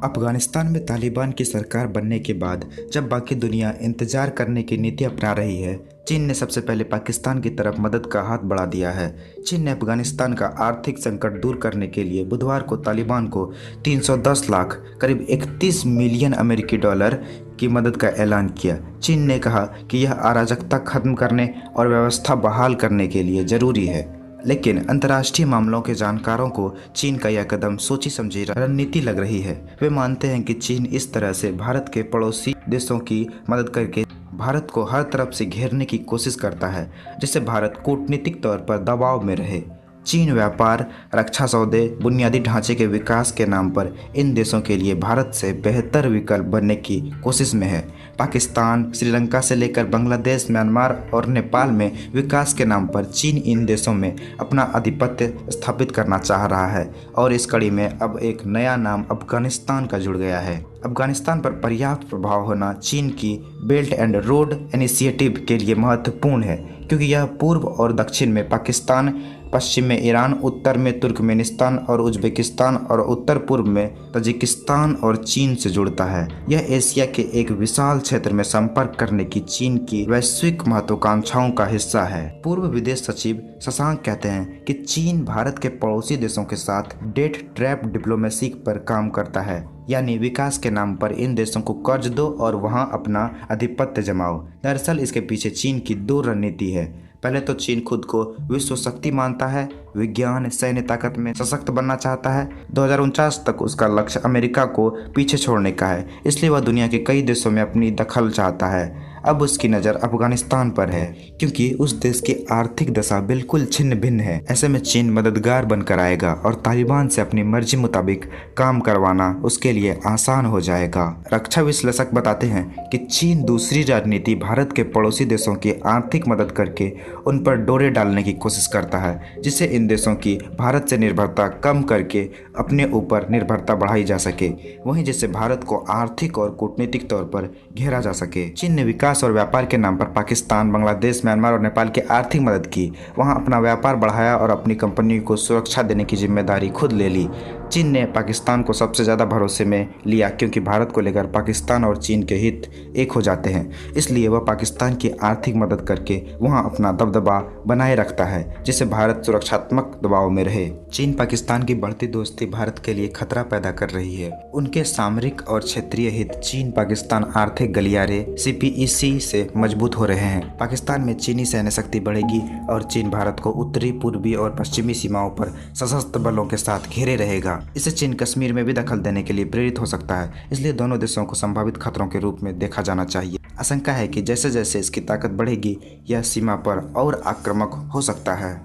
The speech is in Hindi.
अफगानिस्तान में तालिबान की सरकार बनने के बाद जब बाकी दुनिया इंतजार करने की नीति अपना रही है, चीन ने सबसे पहले पाकिस्तान की तरफ मदद का हाथ बढ़ा दिया है। चीन ने अफगानिस्तान का आर्थिक संकट दूर करने के लिए बुधवार को तालिबान को 310 लाख करीब 31 मिलियन अमेरिकी डॉलर की मदद का ऐलान किया। चीन ने कहा कि यह अराजकता खत्म करने और व्यवस्था बहाल करने के लिए जरूरी है, लेकिन अंतर्राष्ट्रीय मामलों के जानकारों को चीन का यह कदम सोची समझी रणनीति लग रही है। वे मानते हैं कि चीन इस तरह से भारत के पड़ोसी देशों की मदद करके भारत को हर तरफ से घेरने की कोशिश करता है, जिससे भारत कूटनीतिक तौर पर दबाव में रहे। चीन व्यापार, रक्षा सौदे, बुनियादी ढांचे के विकास के नाम पर इन देशों के लिए भारत से बेहतर विकल्प बनने की कोशिश में है। पाकिस्तान, श्रीलंका से लेकर बांग्लादेश, म्यांमार और नेपाल में विकास के नाम पर चीन इन देशों में अपना आधिपत्य स्थापित करना चाह रहा है और इस कड़ी में अब एक नया नाम अफगानिस्तान का जुड़ गया है। अफगानिस्तान पर पर्याप्त प्रभाव होना चीन की बेल्ट एंड रोड इनिशिएटिव के लिए महत्वपूर्ण है, क्योंकि यह पूर्व और दक्षिण में पाकिस्तान, पश्चिम में ईरान, उत्तर में तुर्कमेनिस्तान और उज्बेकिस्तान और उत्तर पूर्व में तजिकिस्तान और चीन से जुड़ता है। यह एशिया के एक विशाल क्षेत्र में संपर्क करने की चीन की वैश्विक महत्वाकांक्षाओं का हिस्सा है। पूर्व विदेश सचिव शशांक कहते हैं कि चीन भारत के पड़ोसी देशों के साथ डेट ट्रैप डिप्लोमेसी पर काम करता है, यानी विकास के नाम पर इन देशों को कर्ज दो और वहां अपना आधिपत्य जमाओ। दरअसल इसके पीछे चीन की दो रणनीति है। पहले तो चीन खुद को विश्व शक्ति मानता है, विज्ञान, सैन्य ताकत में सशक्त बनना चाहता है। 2049 तक उसका लक्ष्य अमेरिका को पीछे छोड़ने का है, इसलिए वह दुनिया के कई देशों में अपनी दखल चाहता है। अब उसकी नज़र अफगानिस्तान पर है, क्योंकि उस देश की आर्थिक दशा बिल्कुल छिन्न भिन्न है। ऐसे में चीन मददगार बनकर आएगा और तालिबान से अपनी मर्जी मुताबिक काम करवाना उसके लिए आसान हो जाएगा। रक्षा विश्लेषक बताते हैं कि चीन दूसरी रणनीति भारत के पड़ोसी देशों की आर्थिक मदद करके उन पर डोरे डालने की कोशिश करता है, जिससे इन देशों की भारत से निर्भरता कम करके अपने ऊपर निर्भरता बढ़ाई जा सके, वहीं जिससे भारत को आर्थिक और कूटनीतिक तौर पर घेरा जा सके। चीन ने विकास और व्यापार के नाम पर पाकिस्तान, बांग्लादेश, म्यांमार और नेपाल की आर्थिक मदद की, वहां अपना व्यापार बढ़ाया और अपनी कंपनी को सुरक्षा देने की जिम्मेदारी खुद ले ली। चीन ने पाकिस्तान को सबसे ज़्यादा भरोसे में लिया, क्योंकि भारत को लेकर पाकिस्तान और चीन के हित एक हो जाते हैं, इसलिए वह पाकिस्तान की आर्थिक मदद करके वहां अपना दबदबा बनाए रखता है, जिससे भारत सुरक्षात्मक दबाव में रहे। चीन पाकिस्तान की बढ़ती दोस्ती भारत के लिए खतरा पैदा कर रही है। उनके सामरिक और क्षेत्रीय हित चीन पाकिस्तान आर्थिक गलियारे CPEC से मजबूत हो रहे हैं। पाकिस्तान में चीनी सैन्य शक्ति बढ़ेगी और चीन भारत को उत्तरी, पूर्वी और पश्चिमी सीमाओं पर सशस्त्र बलों के साथ घेरे रहेगा। इससे चीन कश्मीर में भी दखल देने के लिए प्रेरित हो सकता है, इसलिए दोनों देशों को संभावित खतरों के रूप में देखा जाना चाहिए। आशंका है कि जैसे जैसे इसकी ताकत बढ़ेगी, यह सीमा पर और आक्रामक हो सकता है।